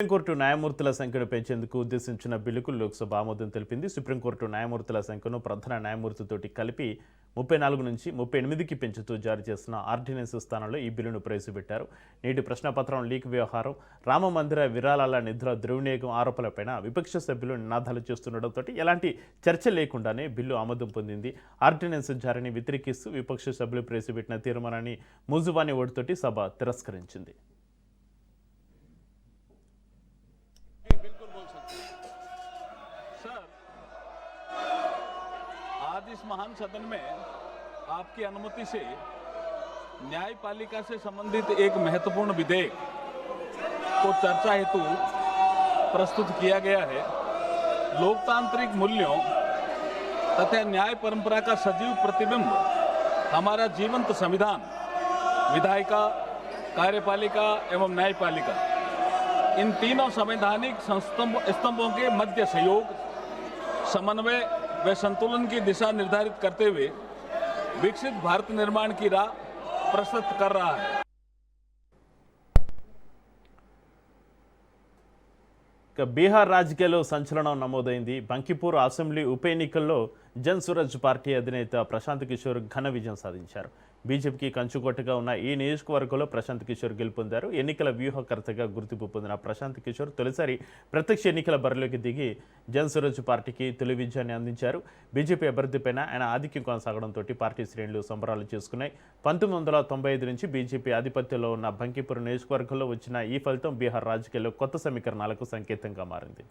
Supreme court న్యాయమూర్తుల సంఖ్యను పెంచేందుకు ఉద్దేశించిన బిల్లుకు లోక్సభ ఆమోదం తెలిపింది. సుప్రీంకోర్టు న్యాయమూర్తుల సంఖ్యను ప్రధాన న్యాయమూర్తితోటి కలిపి 34 నుంచి 38కి పెంచుతూ జారీ చేసిన ఆర్డినెన్స్ స్థానంలో ఈ బిల్లును ప్రవేశపెట్టారు. నేటి ప్రశ్నపత్రం లీక్ వ్యవహారం, రామమందిర విరాళాల నిధుల దుర్వినియోగం ఆరోపణలపైన విపక్ష సభ్యులు నినాదాలు చేస్తుండటంతో ఎలాంటి చర్చ లేకుండానే బిల్లు ఆమోదం పొందింది. ఆర్డినెన్స్ జారీని వ్యతిరేకిస్తూ విపక్ష సభ్యులు ప్రవేశపెట్టిన తీర్మానాన్ని మూజువాని ఓటుతోటి సభ తిరస్కరించింది. आज इस महान सदन में आपकी अनुमति से न्यायपालिका से संबंधित एक महत्वपूर्ण विधेयक को चर्चा हेतु प्रस्तुत किया गया है। लोकतांत्रिक मूल्यों तथा न्याय परंपरा का सजीव प्रतिबिंब हमारा जीवंत संविधान, विधायिका, कार्यपालिका एवं न्यायपालिका, इन तीनों संवैधानिक स्तंभों के मध्य सहयोग, समन्वय व संतुलन की दिशा निर्धारित करते हुए विकसित भारत निर्माण की राह प्रशस्त कर रहा है। బీహార్ రాజకీయాల్లో సంచలనం నమోదైంది. బంకిపూర్ అసెంబ్లీ ఉప ఎన్నికల్లో జన్ సూరజ్ పార్టీ అధినేత ప్రశాంత్ కిషోర్ ఘన విజయం సాధించారు. బీజేపీకి కంచుకొట్టగా ఉన్న ఈ నియోజకవర్గంలో ప్రశాంత్ కిషోర్ గెలుపొందారు. ఎన్నికల వ్యూహకర్తగా గుర్తింపు పొందిన ప్రశాంత్ కిషోర్ తొలిసారి ప్రత్యక్ష ఎన్నికల బరిలోకి దిగి జన్ సూరజ్ పార్టీకి తొలి విజయాన్ని అందించారు. బీజేపీ అభ్యర్థిపైన ఆయన ఆధిక్యం కొనసాగడంతో పార్టీ శ్రేణులు సంబరాలు చేసుకున్నాయి. 1995 నుంచి బీజేపీ ఆధిపత్యంలో ఉన్న బంకిపూర్ నియోజకవర్గంలో వచ్చిన ఈ ఫలితం బీహార్ రాజకీయాల్లో కొత్త సమీకరణాలకు సంకేతంగా మారింది.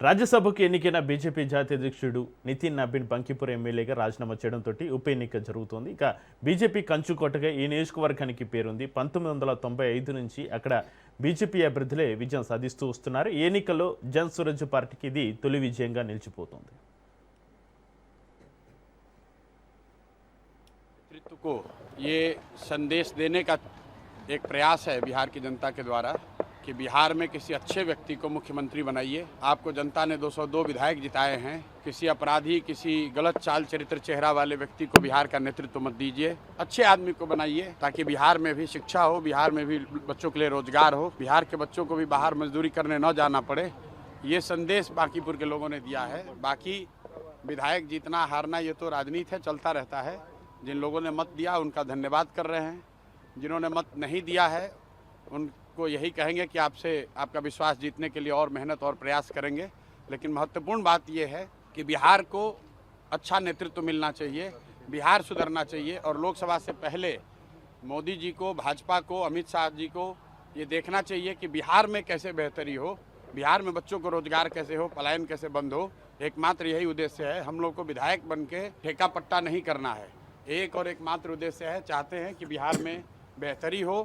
రాజ్యసభకు ఎన్నికైన బీజేపీ జాతీయ అధ్యక్షుడు నితిన్ నబీన్ బంకిపూర్ ఎమ్మెల్యేగా రాజీనామా చేయడంతో ఉప ఎన్నిక జరుగుతోంది. ఇక బీజేపీ కంచుకోటగా ఈ నియోజకవర్గానికి పేరుంది. 1995 నుంచి అక్కడ బీజేపీ అభ్యర్థులే విజయం సాధిస్తూ వస్తున్నారు. ఈ ఎన్నికల్లో జన్ సూరజ్ పార్టీకి ఇది తొలి విజయంగా నిలిచిపోతుంది. नेतृत्व को ये संदेश देने का एक प्रयास है बिहार की जनता के द्वारा कि बिहार में किसी अच्छे व्यक्ति को मुख्यमंत्री बनाइए। आपको जनता ने 202 विधायक जिताए हैं। किसी अपराधी, किसी गलत चाल चरित्र चेहरा वाले व्यक्ति को बिहार का नेतृत्व मत दीजिए। अच्छे आदमी को बनाइए ताकि बिहार में भी शिक्षा हो, बिहार में भी बच्चों के लिए रोजगार हो, बिहार के बच्चों को भी बाहर मजदूरी करने न जाना पड़े। ये संदेश बांकीपुर के लोगों ने दिया है। बाकी विधायक जीतना हारना ये तो राजनीति है, चलता रहता है। जिन लोगों ने मत दिया उनका धन्यवाद कर रहे हैं। जिन्होंने मत नहीं दिया है उनको यही कहेंगे कि आपसे आपका विश्वास जीतने के लिए और मेहनत और प्रयास करेंगे। लेकिन महत्वपूर्ण बात यह है कि बिहार को अच्छा नेतृत्व मिलना चाहिए, बिहार सुधरना चाहिए। और लोकसभा से पहले मोदी जी को, भाजपा को, अमित शाह जी को ये देखना चाहिए कि बिहार में कैसे बेहतरी हो, बिहार में बच्चों को रोजगार कैसे हो, पलायन कैसे बंद हो। एकमात्र यही उद्देश्य है। हम लोग को विधायक बन के ठेका पट्टा नहीं करना है। एक और एकमात्र उद्देश्य है, चाहते हैं कि बिहार में बेहतरी हो।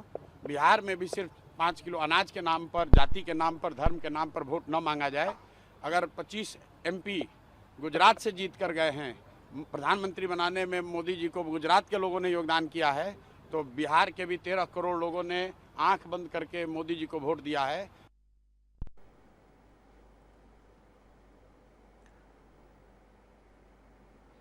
बिहार में भी सिर्फ 5 किलो अनाज के नाम पर, जाति के नाम पर, धर्म के नाम पर वोट न मांगा जाए। अगर 25 MP गुजरात से जीत कर गए हैं, प्रधानमंत्री बनाने में मोदी जी को गुजरात के लोगों ने योगदान किया है, तो बिहार के भी 13 करोड़ लोगों ने आंख बंद करके मोदी जी को वोट दिया है।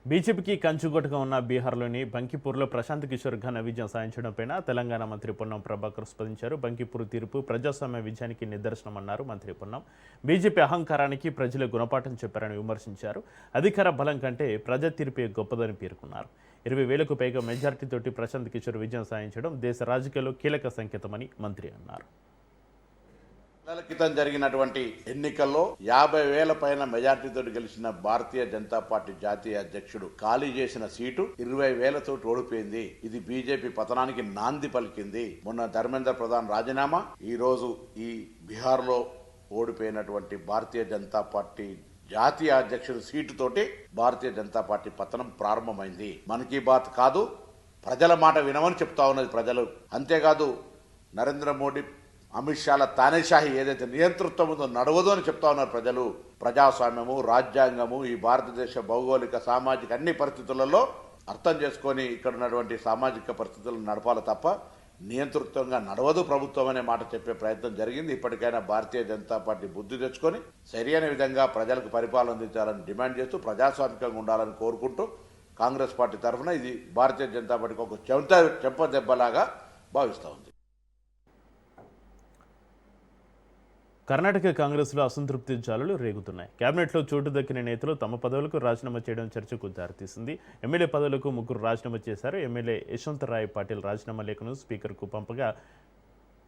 బీజేపీకి కంచుగొట్టుగా ఉన్న బీహార్లోని బంకిపూర్లో ప్రశాంత్ కిషోర్ ఘన విజయం సాధించడంపై తెలంగాణ మంత్రి పొన్నం ప్రభాకర్ స్పందించారు. బంకిపూర్ తీర్పు ప్రజాస్వామ్య విజయానికి నిదర్శనమన్నారు మంత్రి పొన్నం. బీజేపీ అహంకారానికి ప్రజలు గుణపాఠం చెప్పారని విమర్శించారు. అధికార బలం కంటే ప్రజా తీర్పే గొప్పదని పేర్కొన్నారు. 20,000కు పైగా మెజార్టీతోటి ప్రశాంత్ కిషోర్ విజయం సాధించడం దేశ రాజకీయాల్లో కీలక సంకేతమని మంత్రి అన్నారు. నెల క్రితం జరిగినటువంటి ఎన్నికల్లో 50,000 పైన మెజార్టీతో గెలిచిన భారతీయ జనతా పార్టీ జాతీయ అధ్యక్షుడు ఖాళీ చేసిన సీటు 20,000 తోటి ఓడిపోయింది. ఇది బీజేపీ పతనానికి నాంది పలికింది. మొన్న ధర్మేంద్ర ప్రధాన్ రాజీనామా, ఈ రోజు ఈ బీహార్ లో ఓడిపోయినటువంటి భారతీయ జనతా పార్టీ జాతీయ అధ్యక్షుడు సీటు తోటి భారతీయ జనతా పార్టీ పతనం ప్రారంభమైంది. మన్ కీ బాత్ కాదు, ప్రజల మాట వినమని చెప్తా ఉన్నది ప్రజలు. అంతేకాదు నరేంద్ర మోడీ, అమిత్ షాల తానేషాహి ఏదైతే నియంతృత్వం ఉందో నడవదు అని చెప్తా ఉన్నారు ప్రజలు. ప్రజాస్వామ్యము, రాజ్యాంగము, ఈ భారతదేశ భౌగోళిక, సామాజిక అన్ని పరిస్థితులలో అర్థం చేసుకొని ఇక్కడ ఉన్నటువంటి సామాజిక పరిస్థితులను నడపాలి తప్ప నియంతృత్వంగా నడవదు ప్రభుత్వం అనే మాట చెప్పే ప్రయత్నం జరిగింది. ఇప్పటికైనా భారతీయ జనతా పార్టీ బుద్ధి తెచ్చుకొని సరైన విధంగా ప్రజలకు పరిపాలన అందించాలని డిమాండ్ చేస్తూ ప్రజాస్వామికంగా ఉండాలని కోరుకుంటూ కాంగ్రెస్ పార్టీ తరఫున ఇది భారతీయ జనతా పార్టీకి ఒక చెంప దెబ్బలాగా భావిస్తూ ఉంది. కర్ణాటక కాంగ్రెస్లో అసంతృప్తి జ్వాలలు రేగుతున్నాయి. కేబినెట్లో చోటు దక్కిన నేతలు తమ పదవులకు రాజీనామా చేయడం చర్చకు దారితీసింది. ఎమ్మెల్యే పదవులకు 3 రాజీనామా చేశారు. ఎమ్మెల్యే యశ్వంతరాయ్ పాటిల్ రాజీనామా లేఖను స్పీకర్కు పంపగా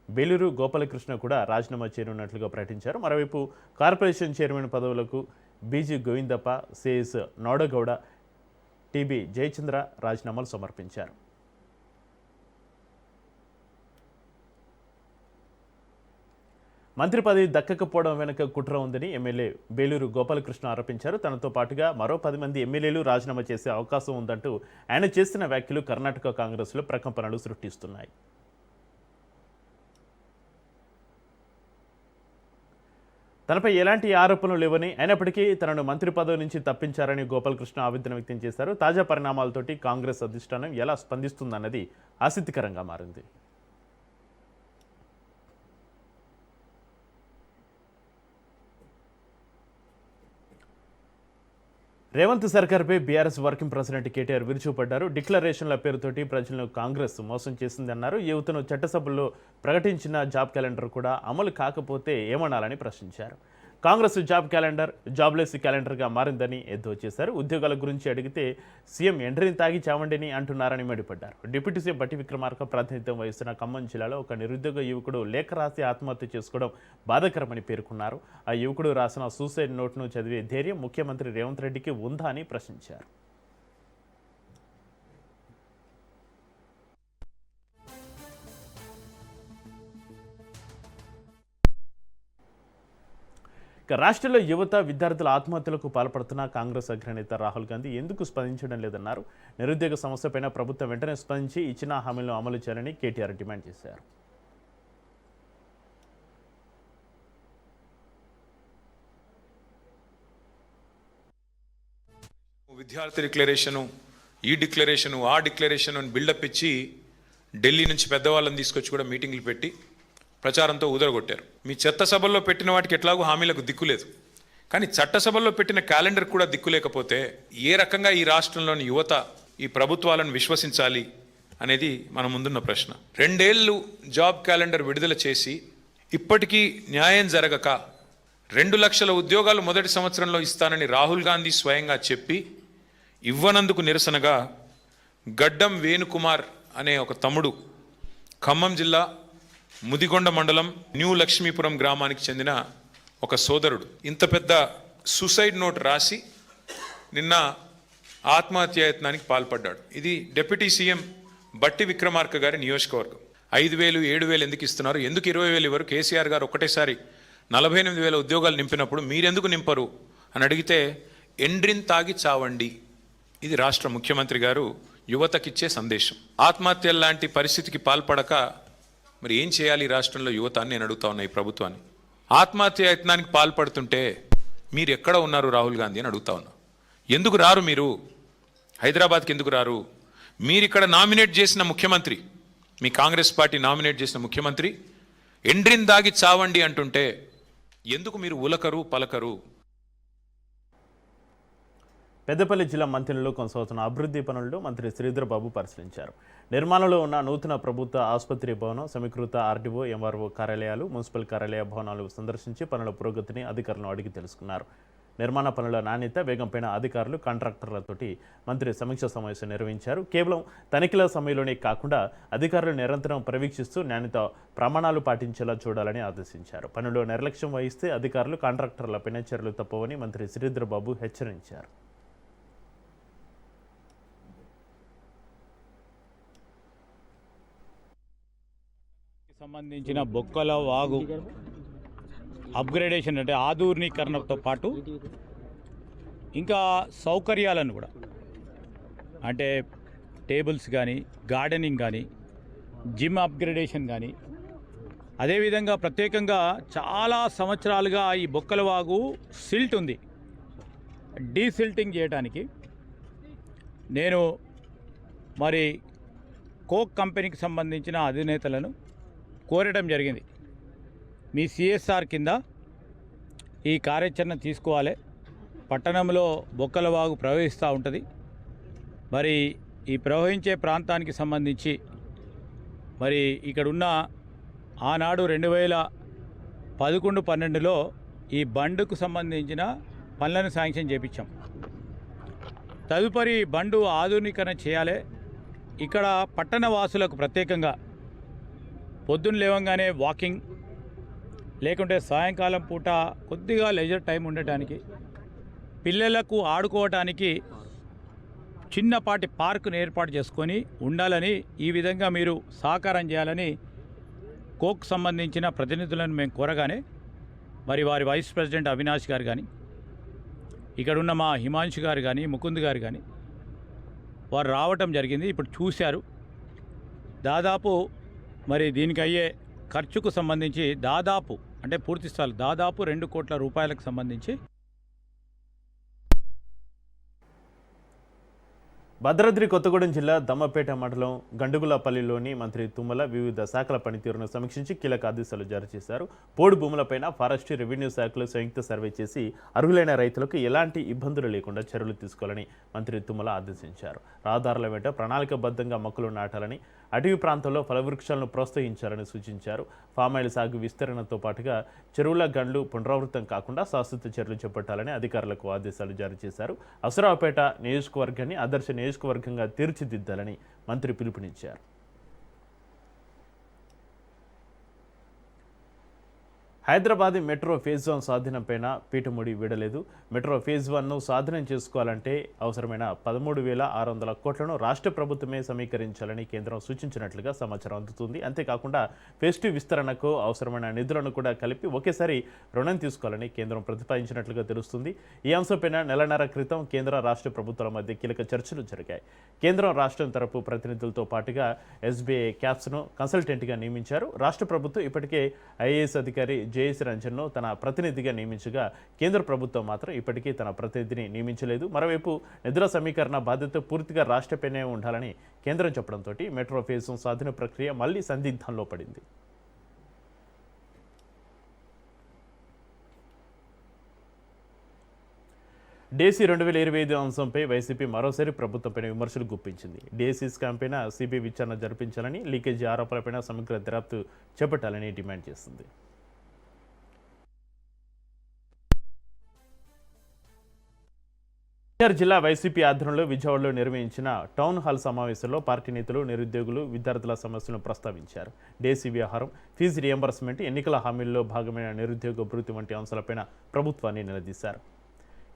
బేలూరు గోపాలకృష్ణ కూడా రాజీనామా చేయనున్నట్లుగా ప్రకటించారు. మరోవైపు కార్పొరేషన్ చైర్మన్ పదవులకు BG Govindappa, CS Nodagouda, TB Jayachandra రాజీనామాలు సమర్పించారు. మంత్రి పదవి దక్కకపోవడం వెనుక కుట్ర ఉందని ఎమ్మెల్యే బేలూరు గోపాలకృష్ణ ఆరోపించారు. తనతో పాటుగా మరో 10 మంది ఎమ్మెల్యేలు రాజీనామా చేసే అవకాశం ఉందంటూ ఆయన చేసిన వ్యాఖ్యలు కర్ణాటక కాంగ్రెస్లో ప్రకంపనలు సృష్టిస్తున్నాయి. తనపై ఎలాంటి ఆరోపణలు లేవని, అయినప్పటికీ తనను మంత్రి పదవి నుంచి తప్పించారని గోపాలకృష్ణ ఆవేదన వ్యక్తం చేశారు. తాజా పరిణామాలతోటి కాంగ్రెస్ అధిష్టానం ఎలా స్పందిస్తుందన్నది ఆసక్తికరంగా మారింది. రేవంత్ సర్కార్పై బీఆర్ఎస్ వర్కింగ్ ప్రెసిడెంట్ కేటీఆర్ విరుచుపడ్డారు. డిక్లరేషన్ల పేరుతోటి ప్రజలను కాంగ్రెస్ మోసం చేసిందన్నారు. యువతను చట్టసభల్లో ప్రకటించిన జాబ్ క్యాలెండర్ కూడా అమలు కాకపోతే ఏమనాలని ప్రశ్నించారు. కాంగ్రెస్ జాబ్ క్యాలెండర్ జాబ్లెస్ క్యాలెండర్గా మారిందని ఎద్దో చేశారు. ఉద్యోగాల గురించి అడిగితే సీఎం ఎండ్రిని తాగి చావండిని అంటున్నారని మండిపడ్డారు. డిప్యూటీ సీఎం బట్టి విక్రమార్క ప్రాతినిధ్యం వహిస్తున్న ఖమ్మం జిల్లాలో ఒక నిరుద్యోగ యువకుడు లేఖ రాసి ఆత్మహత్య చేసుకోవడం బాధాకరమని పేర్కొన్నారు. ఆ యువకుడు రాసిన సూసైడ్ నోట్ను చదివే ధైర్యం ముఖ్యమంత్రి రేవంత్ రెడ్డికి ఉందా అని ప్రశ్నించారు. రాష్ట్రంలో యువత విద్యార్థుల ఆత్మహత్యలకు పాల్పడుతున్న కాంగ్రెస్ అగ్రనేత రాహుల్ గాంధీ ఎందుకు స్పందించడం లేదన్నారు. నిరుద్యోగ సమస్యపైన ప్రభుత్వం వెంటనే స్పందించి ఇచ్చిన హామీలను అమలు చేయాలని కేటీఆర్ డిమాండ్ చేశారు. విద్యార్థి డిక్లరేషను, ఈ డిక్లరేషను, ఆ డిక్లరేషన్ అని బిల్డప్ ఇచ్చి ఢిల్లీ నుంచి పెద్దవాళ్ళని తీసుకొచ్చి కూడా మీటింగ్లు పెట్టి ప్రచారంతో ఊదరగొట్టారు. మీ చట్టసభల్లో పెట్టిన వాటికి ఎట్లాగూ హామీలకు దిక్కులేదు, కానీ చట్టసభల్లో పెట్టిన క్యాలెండర్ కూడా దిక్కులేకపోతే ఏ రకంగా ఈ రాష్ట్రంలోని యువత ఈ ప్రభుత్వాలను విశ్వసించాలి అనేది మన ముందున్న ప్రశ్న. 2 ఏళ్ళు జాబ్ క్యాలెండర్ విడుదల చేసి ఇప్పటికీ న్యాయం జరగక 2 లక్షల ఉద్యోగాలు మొదటి సంవత్సరంలో ఇస్తానని రాహుల్ గాంధీ స్వయంగా చెప్పి ఇవ్వనందుకు నిరసనగా గడ్డం వేణుకుమార్ అనే ఒక తమ్ముడు ఖమ్మం జిల్లా ముదిగొండ మండలం న్యూ లక్ష్మీపురం గ్రామానికి చెందిన ఒక సోదరుడు ఇంత పెద్ద సూసైడ్ నోట్ రాసి నిన్న ఆత్మహత్యాయత్నానికి పాల్పడ్డాడు. ఇది డిప్యూటీ సీఎం బట్టి విక్రమార్క గారి నియోజకవర్గం. 5,000, 7,000 ఎందుకు ఇస్తున్నారు? ఎందుకు 20,000 ఇవ్వరు? కేసీఆర్ గారు ఒకటేసారి 48,000 ఉద్యోగాలు నింపినప్పుడు మీరెందుకు నింపరు అని అడిగితే ఎండ్రిన్ తాగి చావండి. ఇది రాష్ట్ర ముఖ్యమంత్రి గారు యువతకిచ్చే సందేశం. ఆత్మహత్యల లాంటి పరిస్థితికి పాల్పడక మరి ఏం చేయాలి రాష్ట్రంలో యువత అని నేను అడుగుతా ఉన్నా ఈ ప్రభుత్వాన్ని. ఆత్మహత్య యత్నానికి పాల్పడుతుంటే మీరు ఎక్కడ ఉన్నారు రాహుల్ గాంధీ అని అడుగుతా ఉన్నా. ఎందుకు రారు? మీరు హైదరాబాద్కి ఎందుకు రారు? మీరు ఇక్కడ నామినేట్ చేసిన ముఖ్యమంత్రి, మీ కాంగ్రెస్ పార్టీ నామినేట్ చేసిన ముఖ్యమంత్రి ఎండ్రిన్ దాగి చావండి అంటుంటే ఎందుకు మీరు ఉలకరు పలకరు? పెద్దపల్లి జిల్లా మంత్రిలో కొనసాగుతున్న అభివృద్ధి పనులను మంత్రి శ్రీధర్ బాబు పరిశీలించారు. నిర్మాణంలో ఉన్న నూతన ప్రభుత్వ ఆసుపత్రి భవనం, సమీకృత ఆర్డీఓ, ఎంఆర్ఓ కార్యాలయాలు, మున్సిపల్ కార్యాలయ భవనాలు సందర్శించి పనుల పురోగతిని అధికారులను అడిగి తెలుసుకున్నారు. నిర్మాణ పనుల నాణ్యత, వేగంపైన అధికారులు, కాంట్రాక్టర్లతోటి మంత్రి సమీక్ష సమావేశం నిర్వహించారు. కేవలం తనిఖీల సమయంలోనే కాకుండా అధికారులు నిరంతరం పర్యవేక్షిస్తూ నాణ్యత ప్రమాణాలు పాటించేలా చూడాలని ఆదేశించారు. పనుల్లో నిర్లక్ష్యం వహిస్తే అధికారులు, కాంట్రాక్టర్లపైన చర్యలు తప్పవని మంత్రి శ్రీధర్ బాబు హెచ్చరించారు. సంబంధించిన బొక్కల వాగు అప్గ్రేడేషన్ అంటే ఆధునీకరణతో పాటు ఇంకా సౌకర్యాలను కూడా అంటే టేబుల్స్ కానీ, గార్డెనింగ్ కానీ, జిమ్ అప్గ్రేడేషన్ కానీ, అదేవిధంగా ప్రత్యేకంగా చాలా సంవత్సరాలుగా ఈ బొక్కలవాగు సిల్ట్ ఉంది. డీసిల్టింగ్ చేయడానికి నేను మరి కోక్ కంపెనీకి సంబంధించిన అధినేతలను కోరడం జరిగింది. మీ సిఎస్ఆర్ కింద ఈ కార్యాచరణ తీసుకోవాలి. పట్టణంలో బొక్కలవాగు ప్రవహిస్తూ ఉంటుంది. మరి ఈ ప్రవహించే ప్రాంతానికి సంబంధించి మరి ఇక్కడున్న ఆనాడు 2011-12లో ఈ బండుకు సంబంధించిన పనులను శాంక్షన్ చేయించాం. తదుపరి బండు ఆధునీకరణ చేయాలి. ఇక్కడ పట్టణ వాసులకు ప్రత్యేకంగా పొద్దున్న లేవంగానే వాకింగ్, లేకుంటే సాయంకాలం పూట కొద్దిగా లెజర్ టైం ఉండటానికి, పిల్లలకు ఆడుకోవటానికి చిన్నపాటి పార్కును ఏర్పాటు చేసుకొని ఉండాలని, ఈ విధంగా మీరు సహకారం చేయాలని కోక్ సంబంధించిన ప్రతినిధులను మేము కోరగానే మరి వారి వైస్ ప్రెసిడెంట్ అవినాష్ గారు కానీ, ఇక్కడున్న మా హిమాంశు గారు కానీ, ముకుంద్ గారు కానీ వారు రావటం జరిగింది. ఇప్పుడు చూశారు. దాదాపు మరి దీనికి అయ్యే ఖర్చుకు సంబంధించి దాదాపు అంటే పూర్తి స్థాయి దాదాపు 2 కోట్ల రూపాయలకు సంబంధించి భద్రాద్రి కొత్తగూడెం జిల్లా దమ్మపేట మండలం గండుగులపల్లిలోని మంత్రి తుమ్మల వివిధ శాఖల పనితీరును సమీక్షించి కీలక ఆదేశాలు జారీ చేశారు. పోడు భూములపైన ఫారెస్ట్రీ, రెవెన్యూ శాఖలు సంయుక్త సర్వే చేసి అర్హులైన రైతులకు ఎలాంటి ఇబ్బందులు లేకుండా చర్యలు తీసుకోవాలని మంత్రి తుమ్మల ఆదేశించారు. రహదారుల వెంట ప్రణాళికబద్ధంగా మొక్కలు నాటాలని, అటవీ ప్రాంతంలో ఫలవృక్షాలను ప్రోత్సహించాలని సూచించారు. ఫామాయిల్ సాగు విస్తరణతో పాటుగా చెరువుల గండ్లు పునరావృతం కాకుండా శాశ్వత చర్యలు చేపట్టాలని అధికారులకు ఆదేశాలు జారీ చేశారు. అసురావుపేట నియోజకవర్గాన్ని ఆదర్శ నియోజకవర్గంగా తీర్చిదిద్దాలని మంత్రి పిలుపునిచ్చారు. హైదరాబాద్ మెట్రో ఫేజ్ 1 సాధనంపైన పీఠముడి వీడలేదు. మెట్రో ఫేజ్ 1ను సాధనం చేసుకోవాలంటే అవసరమైన 13,600 కోట్లను రాష్ట్ర ప్రభుత్వమే సమీకరించాలని కేంద్రం సూచించినట్లుగా సమాచారం అందుతుంది. అంతేకాకుండా ఫేజ్ 2 విస్తరణకు అవసరమైన నిధులను కూడా కలిపి ఒకేసారి రుణం తీసుకోవాలని కేంద్రం ప్రతిపాదించినట్లుగా తెలుస్తుంది. ఈ అంశంపైన నెలన్నర క్రితం కేంద్ర రాష్ట్ర ప్రభుత్వాల మధ్య కీలక చర్చలు జరిగాయి. కేంద్రం రాష్ట్రం తరపు ప్రతినిధులతో పాటుగా ఎస్బీఐ క్యాప్స్ను కన్సల్టెంట్గా నియమించారు. రాష్ట్ర ప్రభుత్వం ఇప్పటికే ఐఏఎస్ అధికారి జేఎస్ రంజన్ను తన ప్రతినిధిగా నియమించగా కేంద్ర ప్రభుత్వం మాత్రం ఇప్పటికీ తన ప్రతినిధిని నియమించలేదు. మరోవైపు నిధుల సమీకరణ బాధ్యత పూర్తిగా రాష్ట్రపైనే ఉండాలని కేంద్రం చెప్పడంతో మెట్రో ఫేజ్ 1 సాధన ప్రక్రియ మళ్లీ సందిగ్ధంలో పడింది. డేసీ 2025 అంశంపై వైసీపీ మరోసారి ప్రభుత్వంపైన విమర్శలు గుప్పించింది. డేసీ స్కామ్ పైన సిబిఐ విచారణ జరిపించాలని, లీకేజీ ఆరోపణలపైన సమగ్ర దర్యాప్తు చేపట్టాలని డిమాండ్ చేసింది. జిల్లా వైసీపీ ఆధ్వర్యంలో విజయవాడలో నిర్వహించిన టౌన్ హాల్ సమావేశంలో పార్టీ నేతలు, నిరుద్యోగులు, విద్యార్థుల సమస్యలను ప్రస్తావించారు. డేసీ వ్యవహారం, ఫీజు రియంబర్స్మెంట్, ఎన్నికల హామీల్లో భాగమైన నిరుద్యోగ భృతి వంటి అంశాలపైన ప్రభుత్వాన్ని నిలదీశారు.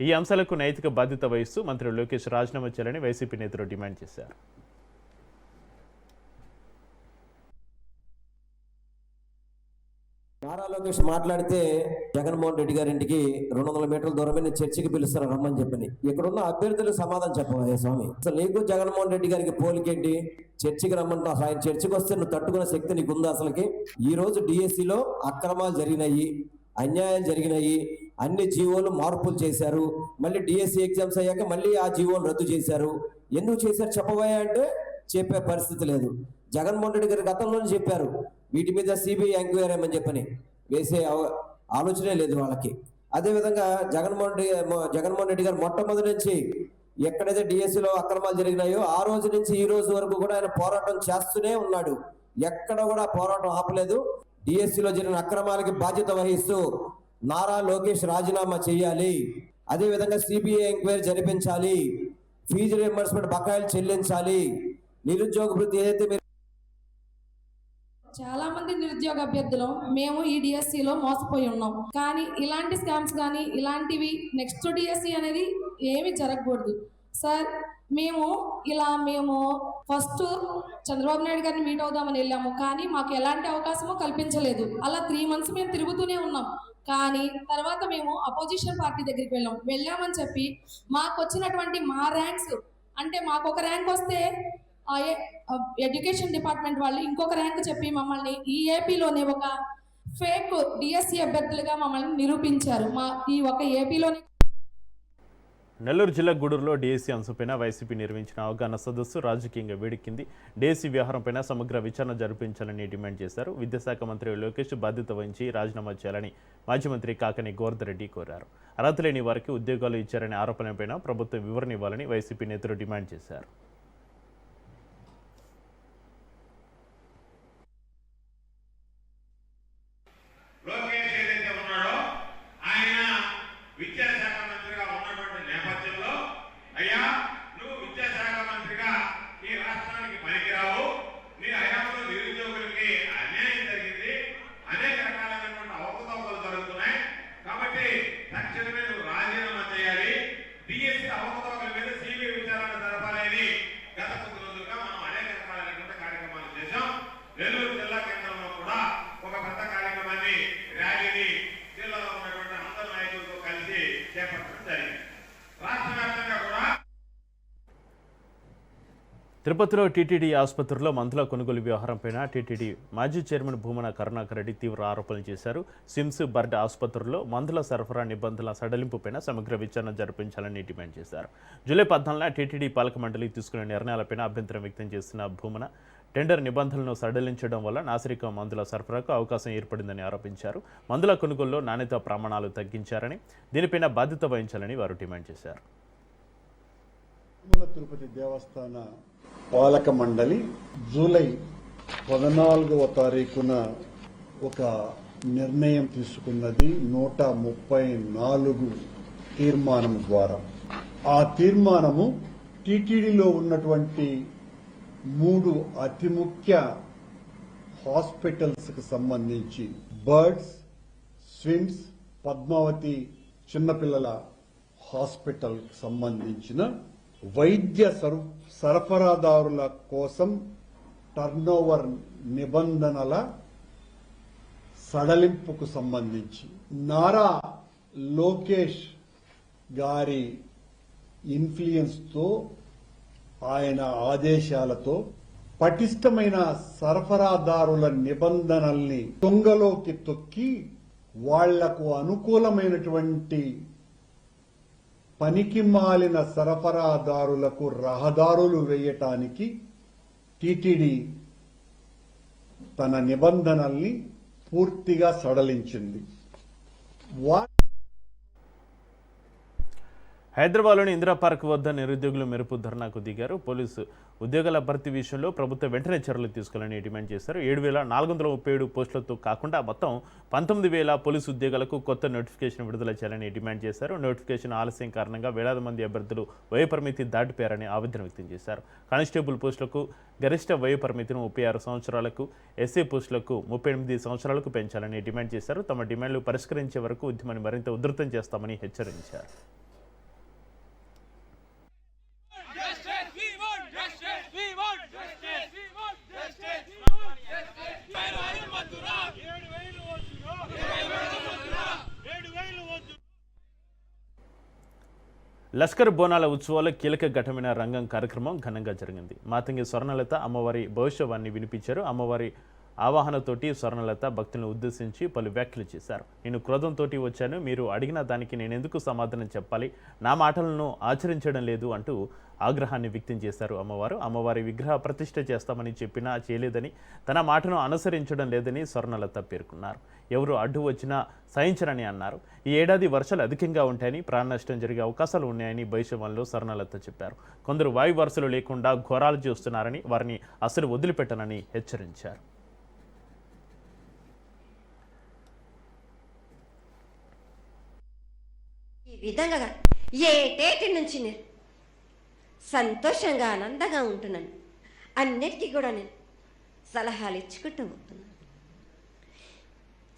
ఈ అంశాలకు నైతిక బాధ్యత వహిస్తూ మంత్రి లోకేష్ రాజీనామా చేయాలని వైసీపీ నేతలు డిమాండ్ చేశారు. నారా లోకేష్ మాట్లాడితే జగన్మోహన్ రెడ్డి గారి ఇంటికి 200 మీటర్ల దూరమే నేను చర్చికి పిలుస్తాను రమ్మని చెప్పని, ఇక్కడున్న అభ్యర్థులు సమాధానం చెప్పవయ్యా స్వామి. అసలు నీకు జగన్మోహన్ రెడ్డి గారికి పోలికేంటి? చర్చికి రమ్మంటావు. ఆయన చర్చికి వస్తే నువ్వు తట్టుకునే శక్తి నీకుందా? అసలుకి ఈ రోజు డిఎస్సిలో అక్రమాలు జరిగినాయి, అన్యాయం జరిగినాయి, అన్ని జీవోలు మార్పులు చేశారు. మళ్ళీ డిఎస్సి ఎగ్జామ్స్ అయ్యాక మళ్ళీ ఆ జీవోలు రద్దు చేశారు. ఎందుకు చేశారు చెప్పబోయా అంటే చెప్పే పరిస్థితి లేదు. జగన్మోహన్ రెడ్డి గారు గతంలోనే చెప్పారు వీటి మీద సిబిఐ ఎంక్వైరీ ఏమని చెప్పని, వేసే ఆలోచనే లేదు వాళ్ళకి. అదేవిధంగా జగన్మోహన్ రెడ్డి గారు మొట్టమొదటి నుంచి ఎక్కడైతే డిఎస్సిలో అక్రమాలు జరిగినాయో ఆ రోజు నుంచి ఈ రోజు వరకు కూడా ఆయన పోరాటం చేస్తూనే ఉన్నాడు. ఎక్కడ కూడా పోరాటం ఆపలేదు. డిఎస్సిలో జరిగిన అక్రమాలకి బాధ్యత వహిస్తూ నారా లోకేష్ రాజీనామా చేయాలి. అదేవిధంగా సిబిఐ ఎంక్వైరీ జరిపించాలి, ఫీజు రియంబర్స్మెంట్ బకాయిలు చెల్లించాలి, నిరుద్యోగ భృతి ఏదైతే చాలా మంది నిరుద్యోగ అభ్యర్థులు మేము ఈ డిఎస్సిలో మోసపోయి ఉన్నాం. కానీ ఇలాంటి స్కామ్స్ కానీ ఇలాంటివి నెక్స్ట్ డిఎస్సి అనేది ఏమి జరగకూడదు సార్. మేము ఫస్ట్ చంద్రబాబు నాయుడు గారిని మీట్ అవుదామని వెళ్ళాము, కానీ మాకు ఎలాంటి అవకాశమో కల్పించలేదు. అలా 3 months మేము తిరుగుతూనే ఉన్నాం. కానీ తర్వాత మేము అపోజిషన్ పార్టీ దగ్గరికి వెళ్ళామని చెప్పి మాకు వచ్చినటువంటి మా ర్యాంక్స్, అంటే మాకు ఒక ర్యాంక్ వస్తే ఎడ్యుకేషన్ డిపార్ట్మెంట్ వాళ్ళు ఇంకొక ర్యాంక్ చెప్పి మమ్మల్ని ఈ ఏపీలోనే ఒక ఫేక్ డిఎస్సి అభ్యర్థులుగా మమ్మల్ని నిరూపించారు. మా ఈ ఒక ఏపీలోనే నెల్లూరు జిల్లా గూడూరులో డీఎస్సీ అంశంపైన వైసీపీ నిర్వహించిన అవగాహన సదస్సు రాజకీయంగా వేడెక్కింది. డీఎస్సీ వ్యవహారంపైన సమగ్ర విచారణ జరిపించాలని డిమాండ్ చేశారు. విద్యాశాఖ మంత్రి లోకేష్ బాధ్యత వహించి రాజీనామా చేయాలని మాజీ మంత్రి కాకని గోవర్ధన్ రెడ్డి కోరారు. అర్హత లేని వారికి ఉద్యోగాలు ఇచ్చారనే ఆరోపణలపైన ప్రభుత్వం వివరణ ఇవ్వాలని వైసీపీ నేతలు డిమాండ్ చేశారు. తిరుపతిలో టీటీడీ ఆసుపత్రిలో మందుల కొనుగోలు వ్యవహారంపైన టీటీడీ మాజీ చైర్మన్ భూమన కరుణాకర్ రెడ్డి తీవ్ర ఆరోపణలు చేశారు. సిమ్స్ బర్డ్ ఆసుపత్రుల్లో మందుల సరఫరా నిబంధనల సడలింపుపైన సమగ్ర విచారణ జరిపించాలని డిమాండ్ చేశారు. జూలై 14న టీటీడీ పాలక మండలి తీసుకునే నిర్ణయాలపైన అభ్యంతరం వ్యక్తం చేసిన భూమన టెండర్ నిబంధనలను సడలించడం వల్ల నాసిరకం మందుల సరఫరాకు అవకాశం ఏర్పడిందని ఆరోపించారు. మందుల కొనుగోలులో నాణ్యత ప్రమాణాలు తగ్గించారని, దీనిపైన బాధ్యత వహించాలని వారు డిమాండ్ చేశారు. తిరుపతి దేవస్థాన పాలక మండలి జూలై 14వ తారీఖున ఒక నిర్ణయం తీసుకున్నది 134 తీర్మానం ద్వారా. ఆ తీర్మానము టీటీడీలో ఉన్నటువంటి 3 అతి ముఖ్య హాస్పిటల్స్ కు సంబంధించి బర్డ్స్, స్విమ్స్, పద్మావతి చిన్నపిల్లల హాస్పిటల్ సంబంధించిన వైద్య సరఫరాదారుల కోసం టర్నోవర్ నిబంధనల సడలింపుకు సంబంధించి నారా లోకేష్ గారి ఇన్ఫ్లుయెన్స్తో, ఆయన ఆదేశాలతో పటిష్టమైన సరఫరాదారుల నిబంధనల్ని తొంగలోకి తొక్కి వాళ్లకు అనుకూలమైనటువంటి పనికి మాలిన సరఫరాదారులకు రహదారులు వేయటానికి టీటీడీ తన నిబంధనల్ని పూర్తిగా సడలించింది. హైదరాబాద్లోని ఇందిరా పార్క్ వద్ద నిరుద్యోగులు మెరుపు ధర్నాకు దిగారు. పోలీసు ఉద్యోగాల భర్తీ విషయంలో ప్రభుత్వం వెంటనే చర్యలు తీసుకోవాలని డిమాండ్ చేశారు. 7,437 పోస్టులతో కాకుండా మొత్తం 19,000 పోలీసు ఉద్యోగాలకు కొత్త నోటిఫికేషన్ విడుదల చేయాలని డిమాండ్ చేశారు. నోటిఫికేషన్ ఆలస్యం కారణంగా వేలాది మంది అభ్యర్థులు వయోపరిమితి దాటిపోయారని ఆవేదన వ్యక్తం చేశారు. కానిస్టేబుల్ పోస్టులకు గరిష్ట వయోపరిమితిని 36 సంవత్సరాలకు, ఎస్ఏ పోస్టులకు 38 సంవత్సరాలకు పెంచాలని డిమాండ్ చేశారు. తమ డిమాండ్లు పరిష్కరించే వరకు ఉద్యమాన్ని మరింత ఉధృతం చేస్తామని హెచ్చరించారు. లష్కర్ బోనాల ఉత్సవాల కీలక ఘట్టమైన రంగం కార్యక్రమం ఘనంగా జరిగింది. మాతంగి స్వర్ణలత అమ్మవారి భవిష్యవాణి వినిపించారు. అమ్మవారి ఆవాహనతోటి స్వర్ణలత భక్తులను ఉద్దేశించి పలు వ్యాఖ్యలు చేశారు. నేను క్రోధంతో వచ్చాను, మీరు అడిగిన దానికి నేనెందుకు సమాధానం చెప్పాలి, నా మాటలను ఆచరించడం లేదు అంటూ ఆగ్రహాన్ని వ్యక్తం చేశారు. అమ్మవారి విగ్రహ ప్రతిష్ఠ చేస్తామని చెప్పినా చేయలేదని, తన మాటను అనుసరించడం లేదని స్వర్ణలత పేర్కొన్నారు. ఎవరు అడ్డు వచ్చినా సహించరని అన్నారు. ఈ ఏడాది వర్షాలు అధికంగా ఉంటాయని, ప్రాణ నష్టం జరిగే అవకాశాలు ఉన్నాయని భవిష్యవాణిలో స్వర్ణలత చెప్పారు. కొందరు వాయు వరుసలు లేకుండా ఘోరాలు చేస్తున్నారని, వారిని అసలు వదిలిపెట్టనని హెచ్చరించారు. ఈ విధంగా ఏటేటి నుంచి నేను సంతోషంగా ఆనందంగా ఉంటున్నాను. అన్నిటికీ కూడా నేను సలహాలు ఇచ్చుకుంటూ ఉంటున్నాను,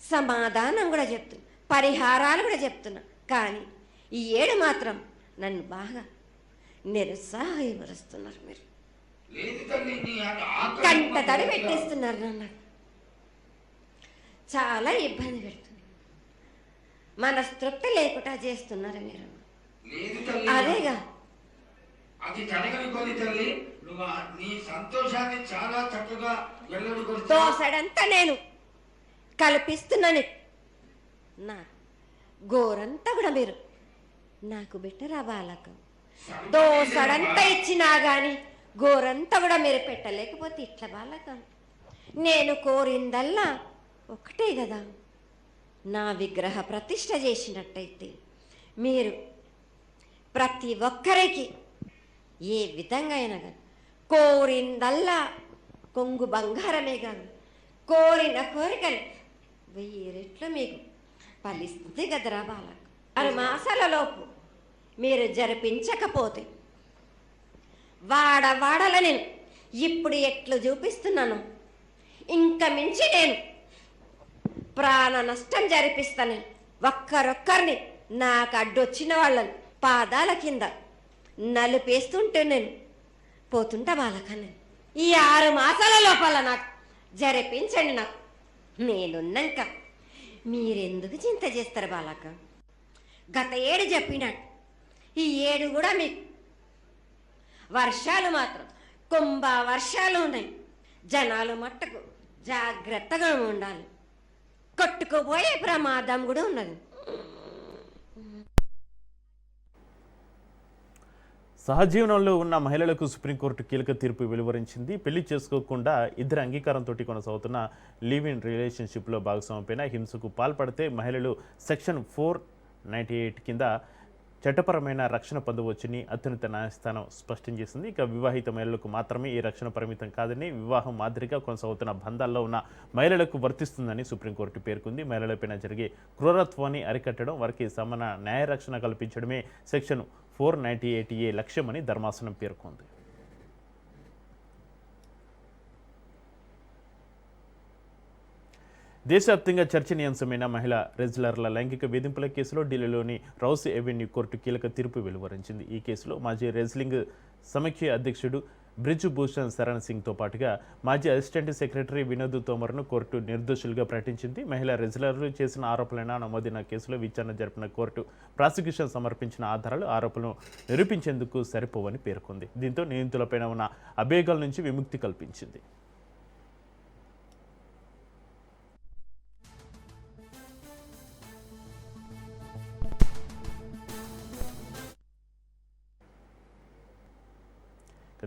సమాధానం కూడా చెప్తున్నా, పరిహారాలు కూడా చెప్తున్నా. కానీ ఈ ఏడు మాత్రం నన్ను బాగా నిరుత్సాహపరుస్తున్నారు. మీరు కంట తడి పెట్టేస్తున్నారు, నన్ను చాలా ఇబ్బంది పెడుతున్నారు, మనస్తృప్తి లేకుండా చేస్తున్నారు మీరు. అదేగా అది జరగని తల్లి, నువ్వు నీ సంతోషాన్ని చాలా చక్కగా దోసడంతా నేను కల్పిస్తున్నాను. నా గోరంతా కూడా మీరు నాకు పెట్టరా బాలక. దోసడంతా ఇచ్చినా గాని గోరంతా కూడా మీరు పెట్టలేకపోతే ఇట్లా బాలక. నేను కోరిందల్లా ఒకటే కదా, నా విగ్రహ ప్రతిష్ఠ చేసినట్టయితే మీరు ప్రతి ఒక్కరికి ఏ విధంగా అయినా కానీ కోరిందల్లా కొంగు బంగారమే కానీ కోరిన కోరికలు 1000 రెట్లు మీకు ఫలిస్తుంది కదరా బాలక. 6 మాసాలలోపు మీరు జరిపించకపోతే వాడవాడల నేను ఇప్పుడు ఎట్లు చూపిస్తున్నాను ఇంకా మించి నేను ప్రాణ నష్టం జరిపిస్తాను. ఒక్కరొక్కరిని నాకు అడ్డొచ్చిన వాళ్ళని పాదాల కింద నలిపేస్తుంటే నేను పోతుంటా బాలక. నేను ఈ 6 మాసాల లోపల నాకు జరిపించండి. నాకు నేనున్నాక మీరెందుకు చింత చేస్తారు బాలక? గత ఏడు చెప్పినట్టు ఈ ఏడు కూడా మీకు వర్షాలు మాత్రం కుంభ వర్షాలు ఉన్నాయి. జనాలు మట్టుకు జాగ్రత్తగా ఉండాలి. కొట్టుకుపోయే ప్రమాదం కూడా ఉన్నది. సహజీవనంలో ఉన్న మహిళలకు సుప్రీంకోర్టు కీలక తీర్పు వెలువరించింది. పెళ్లి చేసుకోకుండా ఇద్దరు అంగీకారంతో కొనసాగుతున్న లివ్ ఇన్ రిలేషన్షిప్లో భాగస్వామిపైన హింసకు పాల్పడితే మహిళలు సెక్షన్ 498 కింద చట్టపరమైన రక్షణ పొందవచ్చని అత్యున్నత న్యాయస్థానం స్పష్టం చేసింది. ఇక వివాహిత మహిళలకు మాత్రమే ఈ రక్షణ పరిమితం కాదని, వివాహం మాదిరిగా కొనసాగుతున్న బంధాల్లో ఉన్న మహిళలకు వర్తిస్తుందని సుప్రీంకోర్టు పేర్కొంది. మహిళలపైన జరిగే క్రూరత్వాన్ని అరికట్టడం, వారికి సమాన న్యాయ రక్షణ కల్పించడమే సెక్షన్ 498A లక్ష్యమని ధర్మాసనం పేర్కొంది. దేశవ్యాప్తంగా చర్చనీయాంశమైన మహిళా రెజ్లర్ల లైంగిక వేధింపుల కేసులో ఢిల్లీలోని రౌస్ ఎవెన్యూ కోర్టు కీలక తీర్పు వెలువరించింది. ఈ కేసులో మాజీ రెజ్లింగ్ సమైక్య అధ్యక్షుడు బ్రిజ్ భూషణ్ శరణ్ సింగ్తో పాటుగా మాజీ అసిస్టెంట్ సెక్రటరీ వినోద్ తోమర్ను కోర్టు నిర్దోషులుగా ప్రకటించింది. మహిళా రెజ్లర్లు చేసిన ఆరోపణలైన నమోదైన కేసులో విచారణ జరిపిన కోర్టు ప్రాసిక్యూషన్ సమర్పించిన ఆధారాలు ఆరోపణలు నిరూపించేందుకు సరిపోవని పేర్కొంది. దీంతో నిందితులపైన ఉన్న అభేగాల నుంచి విముక్తి కల్పించింది.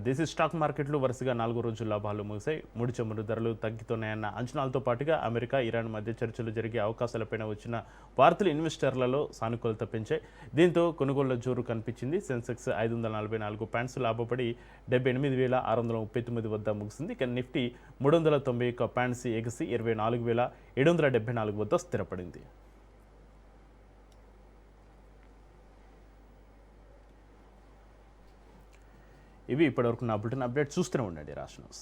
దేశీ స్టాక్ మార్కెట్లు వరుసగా 4 రోజుల లాభాలు ముగిశాయి. ముడి చమురు ధరలు తగ్గుతున్నాయన్న అంచనాలతో పాటుగా అమెరికా, ఇరాన్ మధ్య చర్చలు జరిగే అవకాశాలపైన వచ్చిన వార్తలు ఇన్వెస్టర్లలో సానుకూలత పెంచాయి. దీంతో కొనుగోళ్ల జోరు కనిపించింది. సెన్సెక్స్ 544 పాయింట్స్ లాభపడి 78,639 వద్ద ముగిసింది. ఇక నిఫ్టీ 391 పాయింట్స్ ఎగిసి 24,774 వద్ద స్థిరపడింది. ఇవి ఇప్పటివరకు నా బులెటిన్ అప్డేట్. చూస్తూనే ఉండండి రాష్ట్ర న్యూస్.